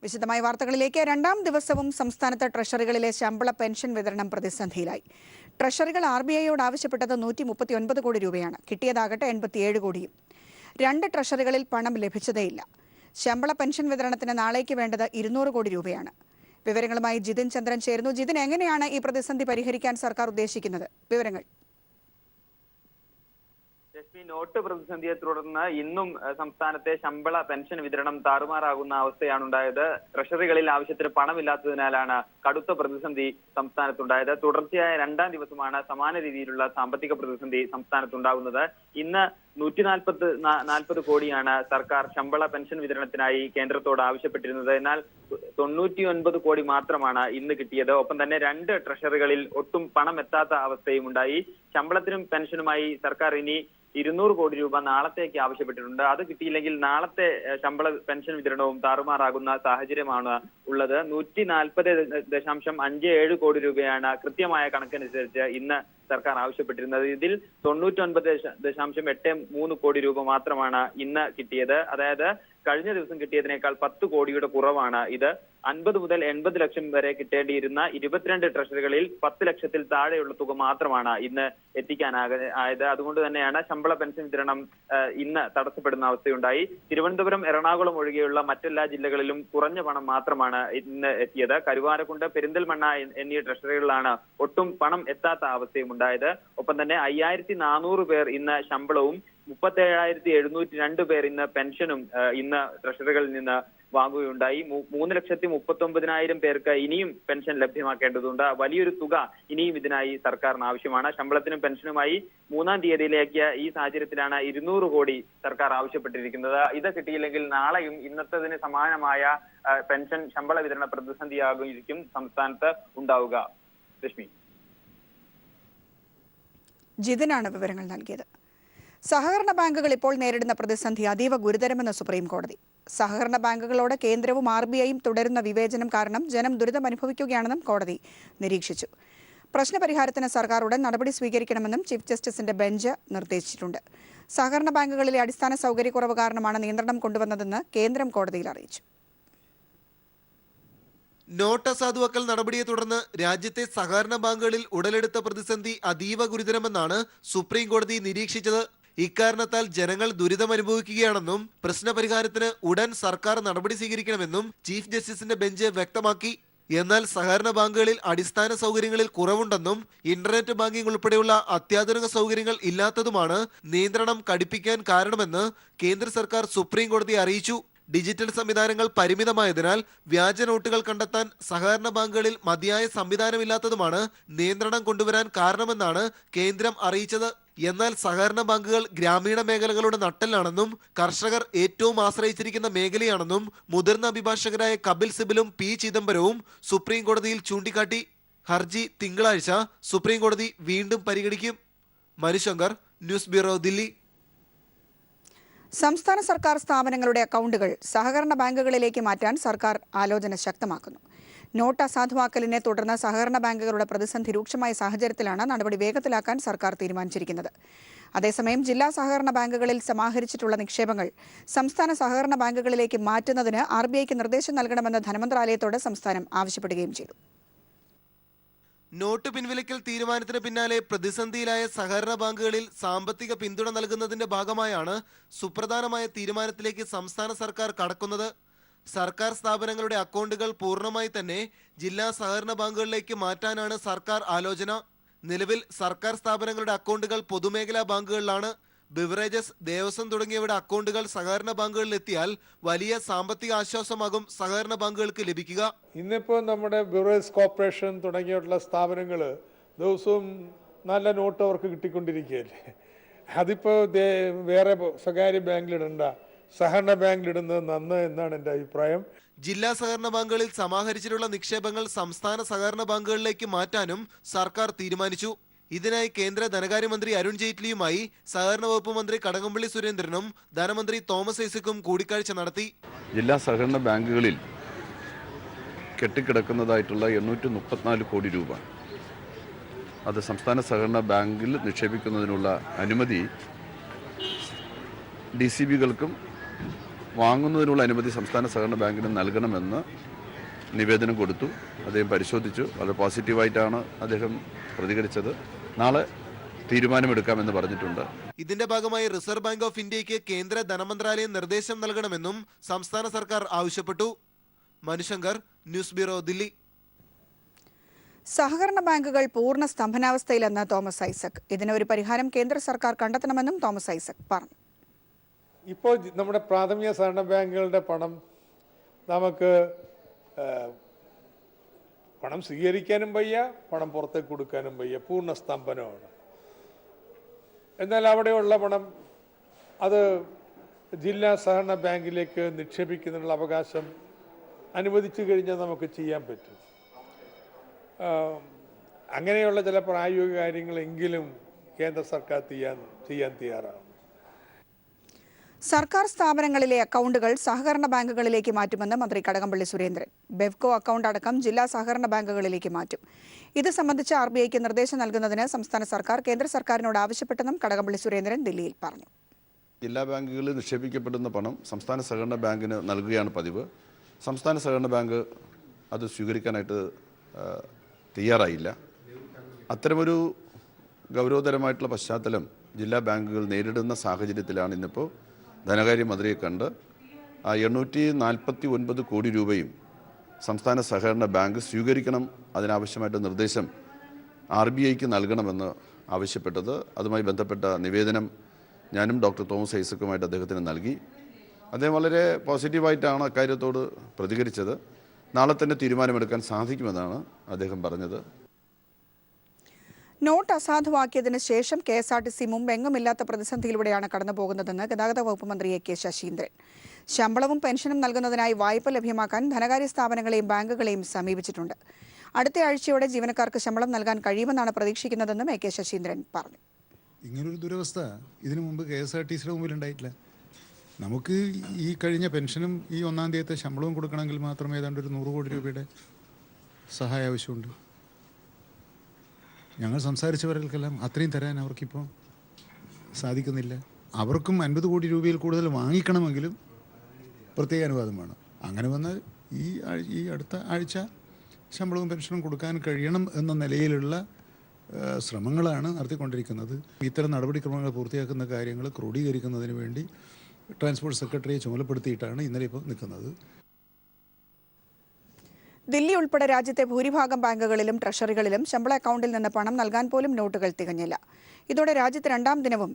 വിശദമായ വാർത്തകളിലേക്ക്. രണ്ടാം ദിവസവും സംസ്ഥാനത്ത് ട്രഷറികളിലെ ശമ്പള പെൻഷൻ വിതരണം പ്രതിസന്ധിയിലായി. ട്രഷറികൾ RBIയോട് ആവശ്യപ്പെട്ടത് 139 കോടി രൂപയാണ്. കിട്ടിയതാകട്ടെ 87 കോടിയും. 2 ട്രഷറികളിൽ പണം ലഭിച്ചതേയില്ല. ശമ്പള പെൻഷൻ വിതരണത്തിന് നാളേക്ക് വേണ്ടത് 200 കോടി രൂപയാണ്. വിവരങ്ങളുമായി ജിതിൻ ചന്ദ്രൻ ചേരുന്നു. ജിതിൻ, എങ്ങനെയാണ് ഈ പ്രതിസന്ധി പരിഹരിക്കാൻ സർക്കാർ ഉദ്ദേശിക്കുന്നത്? വിവരങ്ങൾ. നോട്ട് പ്രതിസന്ധിയെ തുടർന്ന് ഇന്നും സംസ്ഥാനത്തെ ശമ്പള പെൻഷൻ വിതരണം താറുമാറാകുന്ന അവസ്ഥയാണ് ഉണ്ടായത്. ട്രഷറികളിൽ ആവശ്യത്തിന് പണമില്ലാത്തതിനാലാണ് കടുത്ത പ്രതിസന്ധി സംസ്ഥാനത്തുണ്ടായത്. തുടർച്ചയായ രണ്ടാം ദിവസമാണ് സമാന രീതിയിലുള്ള സാമ്പത്തിക പ്രതിസന്ധി സംസ്ഥാനത്തുണ്ടാകുന്നത്. ഇന്ന് 140 കോടിയാണ് സർക്കാർ ശമ്പള പെൻഷൻ വിതരണത്തിനായി കേന്ദ്രത്തോട് ആവശ്യപ്പെട്ടിരുന്നത്. എന്നാൽ 99 കോടി മാത്രമാണ് ഇന്ന് കിട്ടിയത്. ഒപ്പം തന്നെ 2 ട്രഷറികളിൽ ഒട്ടും പണം എത്താത്ത അവസ്ഥയും ഉണ്ടായി. ശമ്പളത്തിനും പെൻഷനുമായി സർക്കാർ ഇനി 200 കോടി രൂപ നാളത്തേക്ക് ആവശ്യപ്പെട്ടിട്ടുണ്ട്. അത് കിട്ടിയില്ലെങ്കിൽ നാളത്തെ ശമ്പള പെൻഷൻ വിതരണവും താറുമാറാകുന്ന സാഹചര്യമാണ് ഉള്ളത്. 140.57 കോടി രൂപയാണ് കൃത്യമായ കണക്കനുസരിച്ച് ഇന്ന് സർക്കാർ ആവശ്യപ്പെട്ടിരുന്നത്. ഇതിൽ 99.83 കോടി രൂപ മാത്രമാണ് ഇന്ന് കിട്ടിയത്. അതായത് കഴിഞ്ഞ ദിവസം കിട്ടിയതിനേക്കാൾ 10 കോടിയുടെ കുറവാണ് ഇത്. 50 മുതൽ 80 ലക്ഷം വരെ കിട്ടേണ്ടിയിരുന്ന 22 ട്രഷറികളിൽ 10 ലക്ഷത്തിൽ താഴെയുള്ള തുക മാത്രമാണ് ഇന്ന് എത്തിക്കാനായത്. അതുകൊണ്ട് തന്നെയാണ് ശമ്പള പെൻഷൻ വിതരണം ഇന്ന് തടസ്സപ്പെടുന്ന അവസ്ഥയുണ്ടായി. തിരുവനന്തപുരം, എറണാകുളം ഒഴികെയുള്ള മറ്റെല്ലാ ജില്ലകളിലും കുറഞ്ഞ പണം മാത്രമാണ് ഇന്ന് എത്തിയത്. കരുവാരക്കുണ്ട്, പെരിന്തൽമണ്ണ എന്നീ ട്രഷറികളിലാണ് ഒട്ടും പണം എത്താത്ത അവസ്ഥയും ഉണ്ടായത്. ഒപ്പം തന്നെ 5400 പേർ ഇന്ന് ശമ്പളവും 37,702 പേർ ഇന്ന് പെൻഷനും ഇന്ന് ട്രഷറികളിൽ നിന്ന് വാങ്ങുകയുണ്ടായി. 3,39,000 പേർക്ക് ഇനിയും പെൻഷൻ ലഭ്യമാക്കേണ്ടതുണ്ട്. വലിയൊരു തുക ഇനിയും ഇതിനായി സർക്കാരിന് ആവശ്യമാണ്. ശമ്പളത്തിനും പെൻഷനുമായി 3-ാം തീയതിയിലേക്ക് ഈ സാഹചര്യത്തിലാണ് 200 കോടി സർക്കാർ ആവശ്യപ്പെട്ടിരിക്കുന്നത്. ഇത് കിട്ടിയില്ലെങ്കിൽ നാളെയും ഇന്നത്തതിന് സമാനമായ പെൻഷൻ ശമ്പള വിതരണ പ്രതിസന്ധിയാകും സംസ്ഥാനത്ത് ഉണ്ടാവുക. രശ്മി. ജിതിനാണ് വിവരങ്ങൾ നൽകിയത്. സഹകരണ ബാങ്കുകൾ ഇപ്പോൾ നേരിടുന്ന പ്രതിസന്ധി അതീവ ഗുരുതരമെന്ന് സുപ്രീം കോടതി. സഹകരണ ബാങ്കുകളോട് കേന്ദ്രവും RBIയും തുടരുന്ന വിവേചനം കാരണം ജനം ദുരിതമനുഭവിക്കുകയാണെന്നും കോടതി നിരീക്ഷിച്ചു. പ്രശ്നപരിഹാരത്തിന് സർക്കാർ ഉടൻ നടപടി സ്വീകരിക്കണമെന്നും ചീഫ് ജസ്റ്റിസിന്റെ ബെഞ്ച് നിർദ്ദേശിച്ചിട്ടുണ്ട്. സഹകരണ ബാങ്കുകളിലെ അടിസ്ഥാന സൗകര്യക്കുറവ് കാരണമാണ് നിയന്ത്രണം കൊണ്ടുവന്നതെന്ന് കേന്ദ്രം കോടതിയിൽ അറിയിച്ചു. നോട്ട് അസാധുവാക്കൽ നടപടിയെ തുടർന്ന് രാജ്യത്തെ സഹകരണ ബാങ്കുകളിൽ ഉടലെടുത്ത പ്രതിസന്ധി അതീവ ഗുരുതരമെന്നാണ് സുപ്രീം കോടതി നിരീക്ഷിച്ചത്. ഇക്കാരണത്താൽ ജനങ്ങൾ ദുരിതമനുഭവിക്കുകയാണെന്നും പ്രശ്നപരിഹാരത്തിന് ഉടൻ സർക്കാർ നടപടി സ്വീകരിക്കണമെന്നും ചീഫ് ജസ്റ്റിസിന്റെ ബെഞ്ച് വ്യക്തമാക്കി. എന്നാൽ സഹകരണ ബാങ്കുകളിൽ അടിസ്ഥാന സൗകര്യങ്ങളിൽ കുറവുണ്ടെന്നും ഇന്റർനെറ്റ് ബാങ്കിംഗ് ഉൾപ്പെടെയുള്ള അത്യാധുനിക സൗകര്യങ്ങൾ ഇല്ലാത്തതുമാണ് നിയന്ത്രണം കടുപ്പിക്കാൻ കാരണമെന്ന് കേന്ദ്ര സർക്കാർ സുപ്രീം കോടതിയെ അറിയിച്ചു. ഡിജിറ്റൽ സംവിധാനങ്ങൾ പരിമിതമായതിനാൽ വ്യാജ നോട്ടുകൾ കണ്ടെത്താൻ സഹകരണ ബാങ്കുകളിൽ മതിയായ സംവിധാനമില്ലാത്തതുമാണ് നിയന്ത്രണം കൊണ്ടുവരാൻ കാരണമെന്നാണ് കേന്ദ്രം അറിയിച്ചത്. എന്നാൽ സഹകരണ ബാങ്കുകൾ ഗ്രാമീണ മേഖലകളുടെ നട്ടെല്ലാണെന്നും കർഷകർ ഏറ്റവും ആശ്രയിച്ചിരിക്കുന്ന മേഖലയാണെന്നും മുതിർന്ന അഭിഭാഷകരായ കപിൽ സിബലും P. ചിദംബരവും സുപ്രീം കോടതിയിൽ ചൂണ്ടിക്കാട്ടി. ഹർജി തിങ്കളാഴ്ച സുപ്രീം കോടതി വീണ്ടും പരിഗണിക്കും. Manushankar, news bureau, Delhi. സംസ്ഥാന സർക്കാർ സ്ഥാപനങ്ങളുടെ അക്കൗണ്ടുകൾ സഹകരണ ബാങ്കുകളിലേക്ക് മാറ്റാൻ സർക്കാർ ആലോചന ശക്തമാക്കുന്നു. നോട്ട് അസാധുവാക്കലിനെ തുടർന്ന് സഹകരണ ബാങ്കുകളുടെ പ്രതിസന്ധി രൂക്ഷമായ സാഹചര്യത്തിലാണ് നടപടി വേഗത്തിലാക്കാൻ സർക്കാർ തീരുമാനിച്ചിരിക്കുന്നത്. അതേസമയം ജില്ലാ സഹകരണ ബാങ്കുകളിൽ സമാഹരിച്ചിട്ടുള്ള നിക്ഷേപങ്ങൾ സംസ്ഥാന സഹകരണ ബാങ്കുകളിലേക്ക് മാറ്റുന്നതിന് RBIക്ക് നിർദ്ദേശം നൽകണമെന്ന് ധനമന്ത്രാലയത്തോട് സംസ്ഥാനം ആവശ്യപ്പെടുകയും ചെയ്തു. നോട്ട് പിൻവലിക്കൽ തീരുമാനത്തിന് പിന്നാലെ പ്രതിസന്ധിയിലായ സഹകരണ ബാങ്കുകളിൽ സാമ്പത്തിക പിന്തുണ നൽകുന്നതിന്റെ ഭാഗമായാണ് സുപ്രധാനമായ തീരുമാനത്തിലേക്ക് സംസ്ഥാന സർക്കാർ കടക്കുന്നത്. സർക്കാർ സ്ഥാപനങ്ങളുടെ അക്കൗണ്ടുകൾ പൂർണ്ണമായി തന്നെ ജില്ലാ സഹകരണ ബാങ്കുകളിലേക്ക് മാറ്റാനാണ് സർക്കാർ ആലോചന. നിലവിൽ സർക്കാർ സ്ഥാപനങ്ങളുടെ അക്കൗണ്ടുകൾ പൊതുമേഖലാ ബാങ്കുകളിലാണ്. ബിവറേജസ്, ദേവസ്വം തുടങ്ങിയവയുടെ അക്കൗണ്ടുകൾ സഹകരണ ബാങ്കുകളിൽ എത്തിയാൽ വലിയ സാമ്പത്തിക ആശ്വാസമാകും സഹകരണ ബാങ്കുകൾക്ക് ലഭിക്കുക. ഇന്നിപ്പോൾ നമ്മുടെ ബിവറേജസ് കോർപ്പറേഷൻ തുടങ്ങിയിട്ടുള്ള സ്ഥാപനങ്ങൾ ദിവസവും നല്ല നോട്ട് അവർക്ക് കിട്ടിക്കൊണ്ടിരിക്കുകയല്ലേ. അതിപ്പോൾ വേറെ സ്വകാര്യ ബാങ്കിലിടണ്ട, സഹകരണ ബാങ്കിലിടുന്നത് നന്ന് എന്നാണ് എൻ്റെ അഭിപ്രായം. ജില്ലാ സഹകരണ ബാങ്കുകളിൽ സമാഹരിച്ചിട്ടുള്ള നിക്ഷേപങ്ങൾ സംസ്ഥാന സഹകരണ ബാങ്കുകളിലേക്ക് മാറ്റാനും സർക്കാർ തീരുമാനിച്ചു. ഇതിനായി കേന്ദ്ര ധനകാര്യമന്ത്രി അരുൺ ജെയ്റ്റ്ലിയുമായി സഹകരണ വകുപ്പ് മന്ത്രി കടകംപള്ളി സുരേന്ദ്രനും ധനമന്ത്രി തോമസ് ഐസക്കും കൂടിക്കാഴ്ച നടത്തി. ജില്ലാ സഹകരണ ബാങ്കുകളിൽ കെട്ടിക്കിടക്കുന്നതായിട്ടുള്ള 834 കോടി രൂപ അത് സംസ്ഥാന സഹകരണ ബാങ്കിൽ നിക്ഷേപിക്കുന്നതിനുള്ള അനുമതി DCBകൾക്കും വാങ്ങുന്നതിനുള്ള അനുമതി സംസ്ഥാന സഹകരണ ബാങ്കിന് നൽകണമെന്ന് നിവേദനം കൊടുത്തു. അദ്ദേഹം പരിശോധിച്ചു. വളരെ പോസിറ്റീവായിട്ടാണ് അദ്ദേഹം പ്രതികരിച്ചത്. നാളെ തീരുമാനമെടുക്കാമെന്ന് പറഞ്ഞിട്ടുണ്ട്. ഇതിന്റെ ഭാഗമായി റിസർവ് ബാങ്ക് ഓഫ് ഇന്ത്യക്ക് കേന്ദ്ര ധനമന്ത്രാലയം നിർദ്ദേശം നൽകണമെന്നും സംസ്ഥാന സർക്കാർ ആവശ്യപ്പെട്ടു. Manushankar, news bureau, Delhi. സഹകരണ ബാങ്കുകൾ പൂർണ്ണ സ്തംഭനാവസ്ഥയിലെന്ന് തോമസ് ഐസക്. ഇതിന് ഒരു പരിഹാരം കേന്ദ്ര സർക്കാർ കണ്ടെത്തണമെന്നും തോമസ് ഐസക് പറഞ്ഞു. ഇപ്പോൾ നമ്മുടെ പ്രാഥമിക സഹകരണ ബാങ്കുകളുടെ പണം നമുക്ക് പണം സ്വീകരിക്കാനും വയ്യ, പണം പുറത്തേക്ക് കൊടുക്കാനും വയ്യ, പൂർണ്ണ സ്തംഭനമാണ്. എന്നാൽ അവിടെയുള്ള പണം അത് ജില്ലാ സഹകരണ ബാങ്കിലേക്ക് നിക്ഷേപിക്കുന്നതിനുള്ള അവകാശം അനുവദിച്ചു കഴിഞ്ഞാൽ നമുക്ക് ചെയ്യാൻ പറ്റും. അങ്ങനെയുള്ള ചില പ്രായോഗിക കാര്യങ്ങളെങ്കിലും കേന്ദ്ര സർക്കാർ ചെയ്യാൻ തയ്യാറാണ്. സർക്കാർ സ്ഥാപനങ്ങളിലെ അക്കൗണ്ടുകൾ സഹകരണ ബാങ്കുകളിലേക്ക് മാറ്റുമെന്ന് മന്ത്രി കടകംപള്ളി സുരേന്ദ്രൻ. ബെവ്കോ അക്കൗണ്ട് അടക്കം ജില്ലാ സഹകരണ ബാങ്കുകളിലേക്ക് മാറ്റും. ഇത് സംബന്ധിച്ച് RBIക്ക് നിർദ്ദേശം നൽകുന്നതിന് സംസ്ഥാന സർക്കാർ കേന്ദ്ര സർക്കാരിനോട് ആവശ്യപ്പെട്ടെന്നും കടകംപള്ളി സുരേന്ദ്രൻ ദില്ലിയിൽ പറഞ്ഞു. ജില്ലാ ബാങ്കുകളിൽ നിക്ഷേപിക്കപ്പെടുന്ന പണം സംസ്ഥാന സഹകരണ ബാങ്കിന് നൽകുകയാണ് പതിവ്. സംസ്ഥാന സഹകരണ ബാങ്ക് അത് സ്വീകരിക്കാനായിട്ട് തയ്യാറായില്ല. അത്തരമൊരു ഗൗരവതരമായിട്ടുള്ള പശ്ചാത്തലം ജില്ലാ ബാങ്കുകൾ നേരിടുന്ന സാഹചര്യത്തിലാണ് ഇന്നിപ്പോൾ ധനകാര്യമന്ത്രിയെ കണ്ട് 849 കോടി രൂപയും സംസ്ഥാന സഹകരണ ബാങ്ക് സ്വീകരിക്കണം, അതിനാവശ്യമായിട്ട് നിർദ്ദേശം RBIക്ക് നൽകണമെന്ന് ആവശ്യപ്പെട്ടത്. അതുമായി ബന്ധപ്പെട്ട നിവേദനം ഞാനും ഡോക്ടർ തോമസ് ഐസക്കുമായിട്ട് അദ്ദേഹത്തിന് നൽകി. അദ്ദേഹം വളരെ പോസിറ്റീവായിട്ടാണ് അക്കാര്യത്തോട് പ്രതികരിച്ചത്. നാളെ തന്നെ തീരുമാനമെടുക്കാൻ സാധിക്കുമെന്നാണ് അദ്ദേഹം പറഞ്ഞത്. നോട്ട് അസാധുവാക്കിയതിന് ശേഷം KSRTC മുമ്പെങ്ങുമില്ലാത്ത പ്രതിസന്ധിയിലൂടെയാണ് കടന്നുപോകുന്നതെന്ന് ഗതാഗത വകുപ്പ് മന്ത്രി AK ശശീന്ദ്രൻ. ശമ്പളവും പെൻഷനും നൽകുന്നതിനായി വായ്പ ലഭ്യമാക്കാൻ ധനകാര്യ സ്ഥാപനങ്ങളെയും ബാങ്കുകളെയും സമീപിച്ചിട്ടുണ്ട്. അടുത്ത ആഴ്ചയോടെ ജീവനക്കാർക്ക് ശമ്പളം നൽകാൻ കഴിയുമെന്നാണ് പ്രതീക്ഷിക്കുന്നതെന്നും AK ശശീന്ദ്രൻ പറഞ്ഞു. ഇങ്ങനൊരു ദുരവസ്ഥ ഇതിനു മുമ്പ് KSRTCയുടെ മുമ്പിൽ ഉണ്ടായിട്ടില്ല. നമുക്ക് ഈ കഴിഞ്ഞ പെൻഷനും ഈ 1-ാം തീയതിയത്തെ ശമ്പളവും കൊടുക്കണമെങ്കിൽ മാത്രമേ ഏതാണ്ട് ഒരു 100 കോടി രൂപയുടെ സഹായം ആവശ്യമുണ്ട്. ഞങ്ങൾ സംസാരിച്ചവർക്കെല്ലാം അത്രയും തരാൻ അവർക്കിപ്പോൾ സാധിക്കുന്നില്ല. അവർക്കും 50 കോടി രൂപയിൽ കൂടുതൽ വാങ്ങിക്കണമെങ്കിലും പ്രത്യേക അനുവാദം വേണം. അങ്ങനെ വന്നാൽ ഈ അടുത്ത ആഴ്ച ശമ്പളവും പെൻഷനും കൊടുക്കാൻ കഴിയണം എന്ന നിലയിലുള്ള ശ്രമങ്ങളാണ് നടത്തിക്കൊണ്ടിരിക്കുന്നത്. ഇത്തരം നടപടിക്രമങ്ങൾ പൂർത്തിയാക്കുന്ന കാര്യങ്ങൾ ക്രോഡീകരിക്കുന്നതിന് വേണ്ടി ട്രാൻസ്പോർട്ട് സെക്രട്ടറിയെ ചുമതലപ്പെടുത്തിയിട്ടാണ് ഇന്നലെ ഇപ്പോൾ നിൽക്കുന്നത്. ദില്ലി ഉൾപ്പെടെ രാജ്യത്തെ ഭൂരിഭാഗം ബാങ്കുകളിലും ട്രഷറികളിലും ശമ്പള അക്കൗണ്ടിൽ നിന്ന് പണം നൽകാൻ പോലും നോട്ടുകൾ തികഞ്ഞില്ല. ഇതോടെ രാജ്യത്ത് 2ാം ദിനവും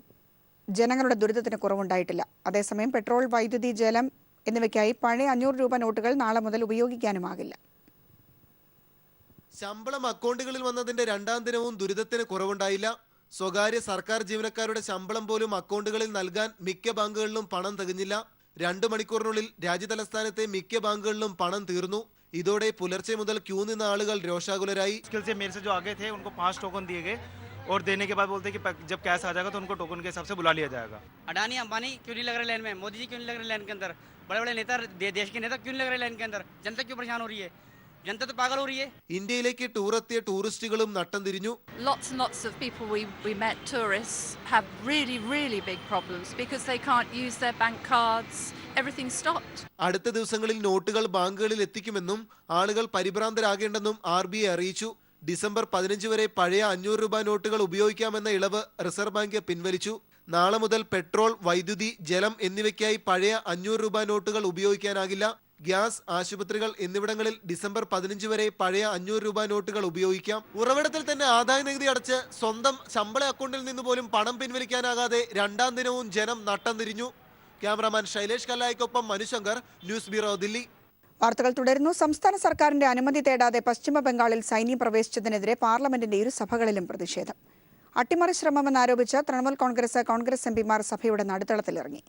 ജനങ്ങളുടെ ദുരിതത്തിന് കുറവുണ്ടായിട്ടില്ല. അതേസമയം പെട്രോൾ, വൈദ്യുതി, ജലം എന്നിവയ്ക്കായി പഴയ 500 രൂപ നോട്ടുകൾ നാളെ മുതൽ ഉപയോഗിക്കാനുമാകില്ല. ശമ്പളം അക്കൗണ്ടുകളിൽ വന്നതിന്റെ 2ാം ദിനവും ദുരിതത്തിന് കുറവുണ്ടായില്ല. സ്വകാര്യ സർക്കാർ ജീവനക്കാരുടെ ശമ്പളം പോലും അക്കൗണ്ടുകളിൽ നൽകാൻ മിക്ക ബാങ്കുകളിലും പണം തികഞ്ഞില്ല. 2 മണിക്കൂറിനുള്ളിൽ രാജ്യതലസ്ഥാനത്തെ മിക്ക ബാങ്കുകളിലും പണം തീർന്നു. ഇതോടെ പുലർച്ചെ മുതൽ ക്യൂ നിന്ന ആളുകൾ രോഷാകുലരായി. और देने के बाद बोलते हैं कि जब कैश आ जाएगा तो उनको टोकन के हिसाब से बुला लिया जाएगा. अडानी अंबानी क्यों नहीं लग रहे लाइन में? मोदी जी क्यों नहीं लग रहे लाइन के अंदर? बड़े बड़े नेता देश के नेता क्यों नहीं लग रहे लाइन के अंदर? जनता क्यों परेशान हो रही है? जनता तो पागल हो रही है. ഇന്ത്യയിലേക്ക് ടൂറെത്തിയ ടൂറിസ്റ്റുകളും നട്ടം തിരിഞ്ഞു. Lots and lots of people we met, tourists, have really big problems because they can't use their bank cards. Everything stopped. അടുത്ത ദിവസങ്ങളിൽ നോട്ടുകൾ ബാങ്കുകളിൽ എത്തിക്കുമെന്നും ആളുകൾ പരിഭ്രാന്തരാകേണ്ടെന്നും RBI അറിയിച്ചു. ഡിസംബർ 15 വരെ പഴയ 500 രൂപ നോട്ടുകൾ ഉപയോഗിക്കാമെന്ന ഇളവ് റിസർവ് ബാങ്ക് പിൻവലിച്ചു. നാളെ മുതൽ പെട്രോൾ, വൈദ്യുതി, ജലം എന്നിവയ്ക്കായി പഴയ 500 രൂപ നോട്ടുകൾ ഉപയോഗിക്കാനാകില്ല. ഗ്യാസ്, ആശുപത്രികൾ എന്നിവിടങ്ങളിൽ ഡിസംബർ 15 വരെ പഴയ 500 രൂപ നോട്ടുകൾ ഉപയോഗിക്കാം. ഉറവിടത്തിൽ തന്നെ ആദായ നികുതി അടച്ച് സ്വന്തം ശമ്പള അക്കൗണ്ടിൽ നിന്ന് പോലും പണം പിൻവലിക്കാനാകാതെ 2ാം ദിനവും ജനം നട്ടം തിരിഞ്ഞു. ക്യാമറാമാൻ ശൈലേഷ് കല്ലായിക്കൊപ്പം മനുശങ്കർ, ന്യൂസ് ബ്യൂറോ, ദില്ലി. വാർത്തകൾ തുടരുന്നു. സംസ്ഥാന സർക്കാരിന്റെ അനുമതി തേടാതെ പശ്ചിമ ബംഗാളിൽ സൈന്യം പ്രവേശിച്ചതിനെതിരെ പാർലമെന്റിന്റെ ഇരു സഭകളിലും പ്രതിഷേധം. അട്ടിമറി ശ്രമമെന്നാരോപിച്ച് തൃണമൂൽ കോൺഗ്രസ് MPമാർ സഭയുടെ നടുത്തളത്തിലിറങ്ങി.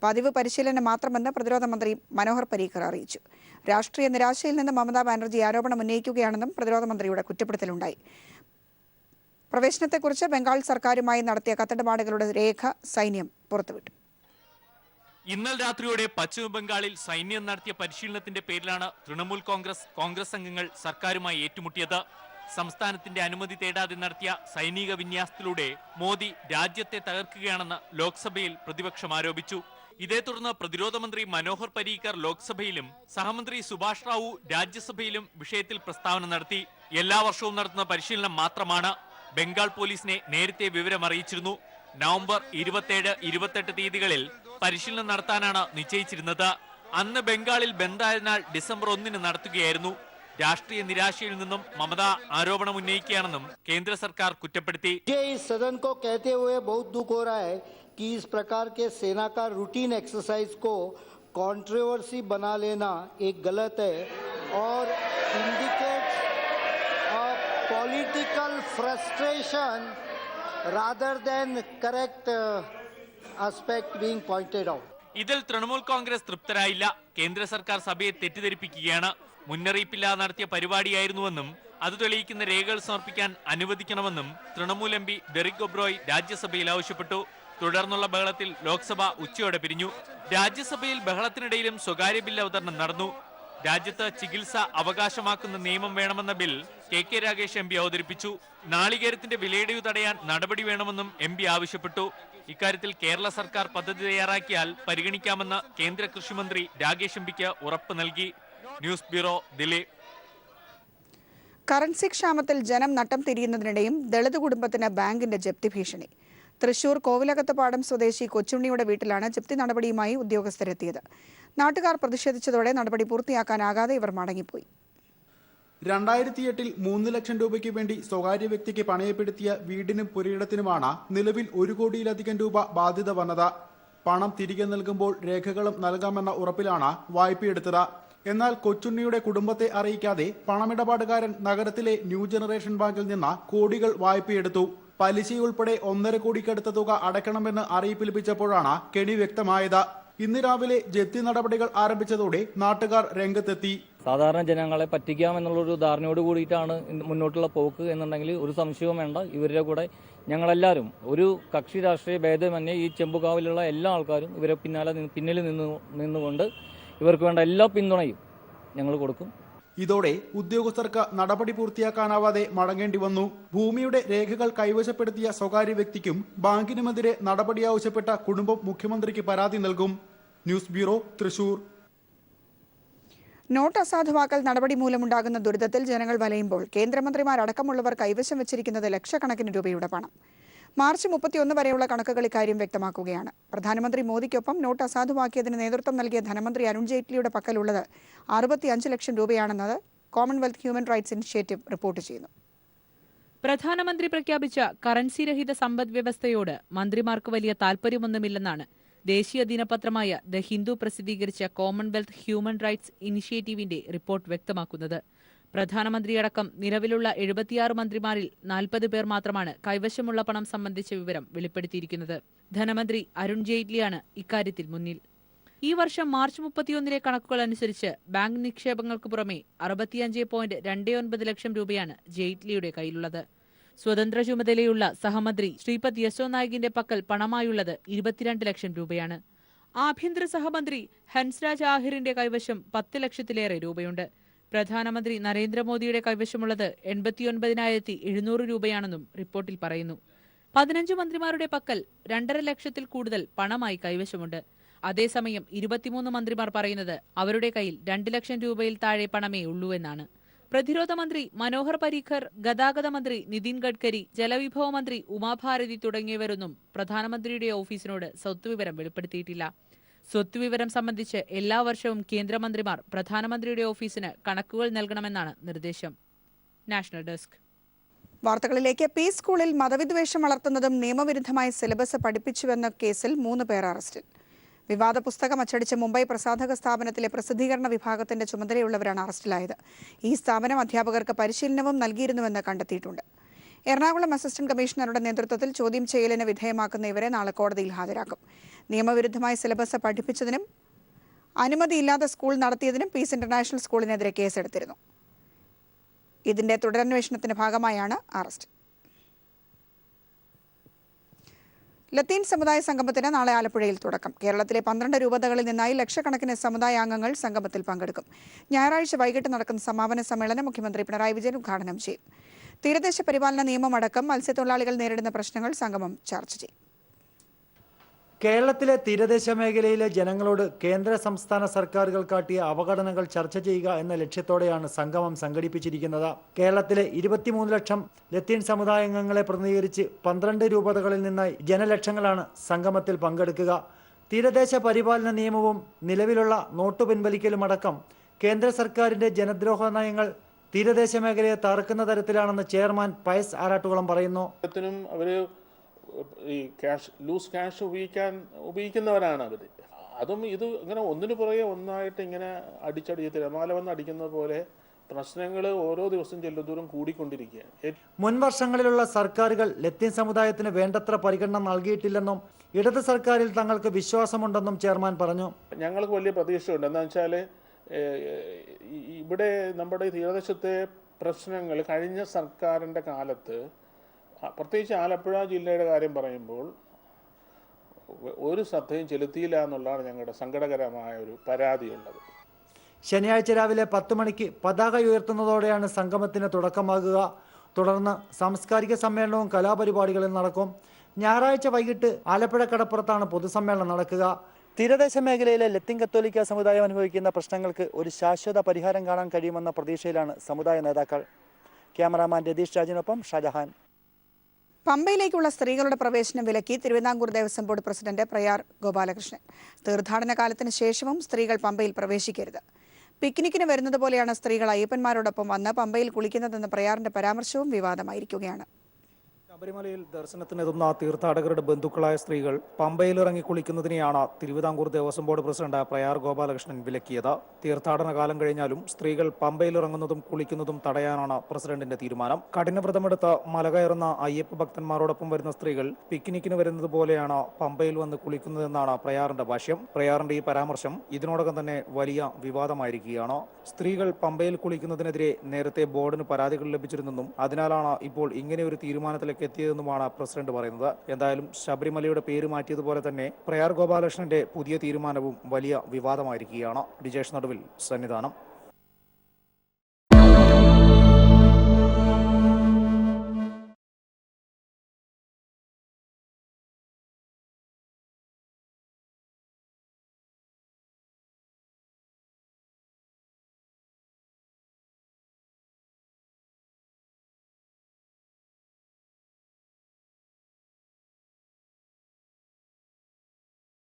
പതിവ് പരിശീലനം മാത്രമെന്ന് പ്രതിരോധ മന്ത്രി മനോഹർ പരീക്കർ അറിയിച്ചു. രാഷ്ട്രീയ നിരാശയിൽ നിന്ന് മമതാ ബാനർജി ആരോപണം ഉന്നയിക്കുകയാണെന്നും പ്രതിരോധ മന്ത്രിയുടെ കുറ്റപ്പെടുത്തലുണ്ടായി. പ്രവേശനത്തെക്കുറിച്ച് ബംഗാൾ സർക്കാരുമായി നടത്തിയ കത്തിടപാടുകളുടെ രേഖ സൈന്യം പുറത്തുവിട്ടു. ഇന്നലെ രാത്രിയോടെ പശ്ചിമ ബംഗാളിൽ സൈന്യം നടത്തിയ പരിശീലനത്തിന്റെ പേരിലാണ് തൃണമൂൽ കോൺഗ്രസ് അംഗങ്ങൾ സർക്കാരുമായി ഏറ്റുമുട്ടിയത്. സംസ്ഥാനത്തിന്റെ അനുമതി തേടാതെ നടത്തിയ സൈനിക വിന്യാസത്തിലൂടെ മോദി രാജ്യത്തെ തകർക്കുകയാണെന്ന് ലോക്സഭയിൽ പ്രതിപക്ഷം ആരോപിച്ചു. ഇതേ തുടർന്ന് പ്രതിരോധ മന്ത്രി മനോഹർ പരീക്കർ ലോക്സഭയിലും സഹമന്ത്രി സുഭാഷ് റാവു രാജ്യസഭയിലും വിഷയത്തിൽ പ്രസ്താവന നടത്തി. എല്ലാ വർഷവും നടത്തുന്ന പരിശീലനം മാത്രമാണ്. ബംഗാൾ പോലീസിനെ നേരത്തെ വിവരം അറിയിച്ചിരുന്നു. നവംബർ 27, 28 തീയതികളിൽ പരിശീലനം നടത്താനാണ് നിശ്ചയിച്ചിരുന്നത്. അന്ന് ബംഗാളിൽ ബന്ദായതിനാൽ ഡിസംബർ 1 നടത്തുകയായിരുന്നു. രാഷ്ട്രീയ നിരാശയിൽ നിന്നും മമത ആരോപണം ഉന്നയിക്കുകയാണെന്നും കേന്ദ്ര സർക്കാർ കുറ്റപ്പെടുത്തി. सदन को कहते हुए बहुत दुख हो रहा है कि इस प्रकार के सेना का रूटीन एक्सरसाइज को कंट्रोवर्सी बना लेना एक गलत है और indicates a political frustration rather than correct aspect being pointed out. ഇതിൽ തൃണമൂൽ കോൺഗ്രസ് തൃപ്തരായില്ല. കേന്ദ്ര സർക്കാർ സഭയെ തെറ്റിദ്ധരിപ്പിക്കുകയാണ്. മുന്നറിയിപ്പില്ലാതെ നടത്തിയ പരിപാടിയായിരുന്നുവെന്നും അത് തെളിയിക്കുന്ന രേഖകൾ സമർപ്പിക്കാൻ അനുവദിക്കണമെന്നും തൃണമൂൽ MP ഡെറിക് ഒബ്രോയ് രാജ്യസഭയിൽ ആവശ്യപ്പെട്ടു. തുടർന്നുള്ള ബഹളത്തിൽ ലോക്സഭ ഉച്ചയോടെ പിരിഞ്ഞു. രാജ്യസഭയിൽ ബഹളത്തിനിടയിലും സ്വകാര്യ ബിൽ അവതരണം നടന്നു. രാജ്യത്ത് ചികിത്സ അവകാശമാക്കുന്ന നിയമം വേണമെന്ന ബിൽ KK രാഗേഷ് MP അവതരിപ്പിച്ചു. നാളികേരത്തിന്റെ വിലയിടിവ് തടയാൻ നടപടി വേണമെന്നും MP ആവശ്യപ്പെട്ടു. ഇക്കാര്യത്തിൽ കേരള സർക്കാർ പദ്ധതി തയ്യാറാക്കിയാൽ പരിഗണിക്കാമെന്ന് കേന്ദ്ര കൃഷിമന്ത്രി രാഗേഷ് MPക്ക് ഉറപ്പ് നൽകി. News bureau, Delhi. കറൻസി ക്ഷാമത്തിൽ ജനം നട്ടം തിരിയുന്നതിനിടെയും ദളിത് കുടുംബത്തിന് ബാങ്കിന്റെ ജപ്തി ഭീഷണി. തൃശൂർ കോവിലകത്തുപാടം സ്വദേശി കൊച്ചുണ്ണിയുടെ വീട്ടിലാണ് ജപ്തി നടപടിയുമായി ഉദ്യോഗസ്ഥരെത്തിയത്. നാട്ടുകാർ പ്രതിഷേധിച്ചതോടെ നടപടി പൂർത്തിയാക്കാനാകാതെ ഇവർ മടങ്ങിപ്പോയി. 2008 3 ലക്ഷം രൂപയ്ക്ക് വേണ്ടി സ്വകാര്യ വ്യക്തിക്ക് പണയപ്പെടുത്തിയ വീടിനും പുരയിടത്തിനുമാണ് നിലവിൽ 1 കോടിയിലധികം രൂപ ബാധ്യത വന്നത്. പണം തിരികെ നൽകുമ്പോൾ രേഖകളും നൽകാമെന്ന ഉറപ്പിലാണ് വായ്പയെടുത്തത്. എന്നാൽ കൊച്ചുണ്ണിയുടെ കുടുംബത്തെ അറിയിക്കാതെ പണമിടപാടുകാരൻ നഗരത്തിലെ ന്യൂ ജനറേഷൻ ബാങ്കിൽ നിന്ന് കോടികൾ വായ്പയെടുത്തു. പലിശയുൾപ്പെടെ 1.5 കോടിക്കടുത്ത തുക അടയ്ക്കണമെന്ന് അറിയിപ്പ് ലഭിച്ചപ്പോഴാണ് കെണി വ്യക്തമായത്. ഇന്ന് രാവിലെ ജപ്തി നടപടികൾ ആരംഭിച്ചതോടെ നാട്ടുകാർ രംഗത്തെത്തി. സാധാരണ ജനങ്ങളെ പറ്റിക്കാമെന്നുള്ളൊരു ധാരണയോട് കൂടിയിട്ടാണ് മുന്നോട്ടുള്ള പോക്ക് എന്നുണ്ടെങ്കിൽ ഒരു സംശയവും വേണ്ട. ഇവരുടെ കൂടെ ഞങ്ങളെല്ലാവരും ഒരു കക്ഷി രാഷ്ട്രീയ ഭേദമന്യേ ഈ ചെമ്പുകാവിലുള്ള എല്ലാ ആൾക്കാരും ഇവരെ പിന്നിൽ നിന്നുകൊണ്ട് ഇവർക്ക് വേണ്ട എല്ലാ പിന്തുണയും ഞങ്ങൾ കൊടുക്കും. ഇതോടെ ഉദ്യോഗസ്ഥർക്ക് നടപടി പൂർത്തിയാക്കാനാവാതെ മടങ്ങേണ്ടി വന്നു. ഭൂമിയുടെ രേഖകൾ കൈവശപ്പെടുത്തിയ സ്വകാര്യ വ്യക്തിക്കും ബാങ്കിനുമെതിരെ നടപടി ആവശ്യപ്പെട്ട കുടുംബം മുഖ്യമന്ത്രിക്ക് പരാതി നൽകും. News bureau, Thrissur. നോട്ട് അസാധുവാക്കൽ നടപടി മൂലമുണ്ടാകുന്ന ദുരിതത്തിൽ ജനങ്ങൾ വലയുമ്പോൾ കേന്ദ്രമന്ത്രിമാരടക്കമുള്ളവർ കൈവശം വെച്ചിരിക്കുന്നത് ലക്ഷക്കണക്കിന് രൂപയുടെ പണം. മാർച്ച് 31 വരെയുള്ള കണക്കുകൾ ഇക്കാര്യം വ്യക്തമാക്കുകയാണ്. പ്രധാനമന്ത്രി മോദിക്കൊപ്പം നോട്ട് അസാധുവാക്കിയതിന് നേതൃത്വം നൽകിയ ധനമന്ത്രി അരുൺ ജെയ്റ്റ്ലിയുടെ പക്കലുള്ളത് 65 ലക്ഷം രൂപയാണെന്നത് Commonwealth human rights initiative report ചെയ്യുന്നു. പ്രധാനമന്ത്രി പ്രഖ്യാപിച്ച കറൻസി രഹിത സമ്പദ് വ്യവസ്ഥയോട് മന്ത്രിമാർക്ക് വലിയ താൽപര്യമൊന്നുമില്ലെന്നാണ് ദേശീയ ദിനപത്രമായ ദ ഹിന്ദു പ്രസിദ്ധീകരിച്ച കോമൺവെൽത്ത് ഹ്യൂമൻ റൈറ്റ്സ് ഇനിഷ്യേറ്റീവിന്റെ റിപ്പോർട്ട് വ്യക്തമാക്കുന്നത്. പ്രധാനമന്ത്രിയടക്കം നിലവിലുള്ള 76 മന്ത്രിമാരിൽ 40 പേർ മാത്രമാണ് കൈവശമുള്ള പണം സംബന്ധിച്ച വിവരം വെളിപ്പെടുത്തിയിരിക്കുന്നത്. ധനമന്ത്രി അരുൺ ജെയ്റ്റ്ലിയാണ് ഇക്കാര്യത്തിൽ മുന്നിൽ. ഈ വർഷം മാർച്ച് 31 കണക്കുകൾ അനുസരിച്ച് ബാങ്ക് നിക്ഷേപങ്ങൾക്ക് പുറമെ 65.29 ലക്ഷം രൂപയാണ് ജെയ്റ്റ്ലിയുടെ കയ്യിലുള്ളത്. സ്വതന്ത്ര ചുമതലയുള്ള സഹമന്ത്രി ശ്രീപദ് യശോ നായികിന്റെ പക്കൽ പണമായുള്ളത് 22 ലക്ഷം രൂപയാണ്. ആഭ്യന്തര സഹമന്ത്രി ഹൻസ്രാജ് ആഹിറിന്റെ കൈവശം 10 ലക്ഷത്തിലേറെ രൂപയുണ്ട്. പ്രധാനമന്ത്രി നരേന്ദ്രമോദിയുടെ കൈവശമുള്ളത് 89,700 രൂപയാണെന്നും റിപ്പോർട്ടിൽ പറയുന്നു. 15 മന്ത്രിമാരുടെ പക്കൽ 2.5 ലക്ഷത്തിൽ കൂടുതൽ പണമായി കൈവശമുണ്ട്. അതേസമയം 23 മന്ത്രിമാർ പറയുന്നത് അവരുടെ കയ്യിൽ 2 ലക്ഷം രൂപയിൽ താഴെ പണമേ ഉള്ളൂ എന്നാണ്. പ്രതിരോധ മന്ത്രി മനോഹർ പരീക്കർ, ഗതാഗത മന്ത്രി നിതിൻ ഗഡ്കരി, ജലവിഭവ മന്ത്രി ഉമാഭാരതി തുടങ്ങിയവരൊന്നും പ്രധാനമന്ത്രിയുടെ ഓഫീസിനോട് സ്വത്ത് വിവരം വെളിപ്പെടുത്തിയിട്ടില്ല. സ്വത്ത് വിവരം സംബന്ധിച്ച് എല്ലാ വർഷവും കേന്ദ്രമന്ത്രിമാർ പ്രധാനമന്ത്രിയുടെ ഓഫീസിന് കണക്കുകൾ നൽകണമെന്നാണ് നിർദ്ദേശം. National desk. വാർത്തകളിലേക്ക്. പി സ്കൂളിൽ മതവിദ്വേഷം വളർത്തുന്നതും നിയമവിരുദ്ധമായ സിലബസ് പഠിപ്പിച്ചുവെന്ന കേസിൽ 3 പേർ അറസ്റ്റിൽ. വിവാദ പുസ്തകം അച്ചടിച്ച മുംബൈ പ്രസാധക സ്ഥാപനത്തിലെ പ്രസിദ്ധീകരണ വിഭാഗത്തിന്റെ ചുമതലയുള്ളവരാണ് അറസ്റ്റിലായത്. ഈ സ്ഥാപനം അധ്യാപകർക്ക് പരിശീലനവും നൽകിയിരുന്നുവെന്ന് കണ്ടെത്തിയിട്ടുണ്ട്. എറണാകുളം അസിസ്റ്റന്റ് കമ്മീഷണറുടെ നേതൃത്വത്തിൽ ചോദ്യം ചെയ്യലിന് വിധേയമാക്കുന്ന ഇവരെ നാളെ കോടതിയിൽ ഹാജരാക്കും. നിയമവിരുദ്ധമായ സിലബസ് പഠിപ്പിച്ചതിനും അനുമതിയില്ലാതെ സ്കൂൾ നടത്തിയതിനും പീസ് ഇന്റർനാഷണൽ സ്കൂളിനെതിരെ കേസെടുത്തിരുന്നു. ഇതിന്റെ തുടരന്വേഷണത്തിന്റെ ഭാഗമായാണ് അറസ്റ്റ്. ലത്തീൻ സമുദായ സംഗമത്തിന് നാളെ ആലപ്പുഴയിൽ തുടക്കം. കേരളത്തിലെ 12 രൂപതകളിൽ നിന്നായി ലക്ഷക്കണക്കിന് സമുദായാംഗങ്ങൾ സംഗമത്തിൽ പങ്കെടുക്കും. ഞായറാഴ്ച വൈകിട്ട് നടക്കുന്ന സമാപന സമ്മേളനം മുഖ്യമന്ത്രി പിണറായി വിജയൻ ഉദ്ഘാടനം ചെയ്യും. തീരദേശ പരിപാലന നിയമമടക്കം മത്സ്യത്തൊഴിലാളികൾ നേരിടുന്ന പ്രശ്നങ്ങൾ സംഗമം ചർച്ച ചെയ്യും. കേരളത്തിലെ തീരദേശ മേഖലയിലെ ജനങ്ങളോട് കേന്ദ്ര സംസ്ഥാന സർക്കാരുകൾ കാട്ടിയ അവഗണനകൾ ചർച്ച ചെയ്യുക എന്ന ലക്ഷ്യത്തോടെയാണ് സംഗമം സംഘടിപ്പിച്ചിരിക്കുന്നത്. കേരളത്തിലെ 23 ലക്ഷം ലത്തീൻ സമുദായാംഗങ്ങളെ പ്രതിനിധീകരിച്ച് 12 രൂപതകളിൽ നിന്നായി ജനലക്ഷങ്ങളാണ് സംഗമത്തിൽ പങ്കെടുക്കുക. തീരദേശ പരിപാലന നിയമവും നിലവിലുള്ള നോട്ട് പിൻവലിക്കലുമടക്കം കേന്ദ്ര സർക്കാരിന്റെ ജനദ്രോഹ നയങ്ങൾ തീരദേശ മേഖലയെ തകർക്കുന്ന തരത്തിലാണെന്ന് ചെയർമാൻ പയസ് ആറാട്ടുകുളം പറയുന്നു. അവര് ഈ ലൂസ് ക്യാഷ് ഉപയോഗിക്കുന്നവരാണ് അവർ. അതും ഇത് ഇങ്ങനെ ഒന്നിനു പുറകെ ഒന്നായിട്ട് ഇങ്ങനെ അടിച്ചടിച്ച് തിരമാല വന്ന് അടിക്കുന്ന പോലെ പ്രശ്നങ്ങൾ ഓരോ ദിവസം ചെല്ലുന്തോറും കൂടിക്കൊണ്ടിരിക്കുകയാണ്. മുൻ വർഷങ്ങളിലുള്ള സർക്കാരുകൾ ലത്തീൻ സമുദായത്തിന് വേണ്ടത്ര പരിഗണന നൽകിയിട്ടില്ലെന്നും ഇടത് സർക്കാരിൽ തങ്ങൾക്ക് വിശ്വാസമുണ്ടെന്നും ചെയർമാൻ പറഞ്ഞു. ഞങ്ങൾക്ക് വലിയ പ്രതീക്ഷയുണ്ട്. എന്താ വെച്ചാൽ ഇവിടെ നമ്മുടെ തീരദേശത്തെ പ്രശ്നങ്ങൾ കഴിഞ്ഞ സർക്കാരിൻ്റെ കാലത്ത്, പ്രത്യേകിച്ച് ആലപ്പുഴ ജില്ലയുടെ കാര്യം പറയുമ്പോൾ ഒരു ശ്രദ്ധയും ചെലുത്തിയില്ല എന്നുള്ളതാണ് ഞങ്ങളുടെ സങ്കടകരമായ ഒരു പരാതിയുള്ളത്. ശനിയാഴ്ച രാവിലെ 10 മണിക്ക് പതാക ഉയർത്തുന്നതോടെയാണ് സംഗമത്തിന് തുടക്കമാകുക. തുടർന്ന് സാംസ്കാരിക സമ്മേളനവും കലാപരിപാടികളും നടക്കും. ഞായറാഴ്ച വൈകിട്ട് ആലപ്പുഴ കടപ്പുറത്താണ് പൊതുസമ്മേളനം നടക്കുക. തീരദേശ മേഖലയിലെ ലത്തീൻ കത്തോലിക്ക സമുദായം അനുഭവിക്കുന്ന പ്രശ്നങ്ങൾക്ക് ഒരു ശാശ്വത പരിഹാരം കാണാൻ കഴിയുമെന്ന പ്രതീക്ഷയിലാണ് സമുദായ നേതാക്കൾ. ക്യാമറാമാൻ രതീഷ് രാജിനൊപ്പം ഷാജഹാൻ. പമ്പയിലേക്കുള്ള സ്ത്രീകളുടെ പ്രവേശനം വിലക്കി തിരുവിതാംകൂർ ദേവസ്വം ബോർഡ് പ്രസിഡന്റ് പ്രയാർ ഗോപാലകൃഷ്ണൻ. തീർത്ഥാടന കാലത്തിന് ശേഷവും സ്ത്രീകൾ പമ്പയിൽ പ്രവേശിക്കരുത്. പിക്നിക്കിന് വരുന്നത് പോലെയാണ് സ്ത്രീകൾ അയ്യപ്പന്മാരോടൊപ്പം വന്ന് പമ്പയിൽ കുളിക്കുന്നതെന്ന പ്രയാറിന്റെ പരാമർശവും വിവാദമായിരിക്കുകയാണ്. ശബരിമലയിൽ ദർശനത്തിനെത്തുന്ന തീർത്ഥാടകരുടെ ബന്ധുക്കളായ സ്ത്രീകൾ പമ്പയിലിറങ്ങി കുളിക്കുന്നതിനെയാണ് തിരുവിതാംകൂർ ദേവസ്വം ബോർഡ് പ്രസിഡന്റ് പ്രയാർ ഗോപാലകൃഷ്ണൻ വിലക്കിയത്. തീർത്ഥാടന കാലം കഴിഞ്ഞാലും സ്ത്രീകൾ പമ്പയിലിറങ്ങുന്നതും കുളിക്കുന്നതും തടയാനാണ് പ്രസിഡന്റിന്റെ തീരുമാനം. കഠിനവ്രതമെടുത്ത് മല കയറുന്ന അയ്യപ്പ ഭക്തന്മാരോടൊപ്പം വരുന്ന സ്ത്രീകൾ പിക്നിക്കിന് വരുന്നത് പോലെയാണ് പമ്പയിൽ വന്ന് കുളിക്കുന്നതെന്നാണ് പ്രയാറിന്റെ ഭാഷ്യം. പ്രയാറിന്റെ ഈ പരാമർശം ഇതിനോടകം തന്നെ വലിയ വിവാദമായിരിക്കുകയാണ്. സ്ത്രീകൾ പമ്പയിൽ കുളിക്കുന്നതിനെതിരെ നേരത്തെ ബോർഡിന് പരാതികൾ ലഭിച്ചിരുന്നെന്നും അതിനാലാണ് ഇപ്പോൾ ഇങ്ങനെ ഒരു തീരുമാനത്തിലേക്ക് എത്തിയതെന്നുമാണ് പ്രസിഡന്റ് പറയുന്നത്. എന്തായാലും ശബരിമലയുടെ പേര് മാറ്റിയതുപോലെ തന്നെ പ്രയാർ ഗോപാലകൃഷ്ണന്റെ പുതിയ തീരുമാനവും വലിയ വിവാദമായിരിക്കുകയാണ്. ഡിജേഷ് നടുവിൽ, സന്നിധാനം.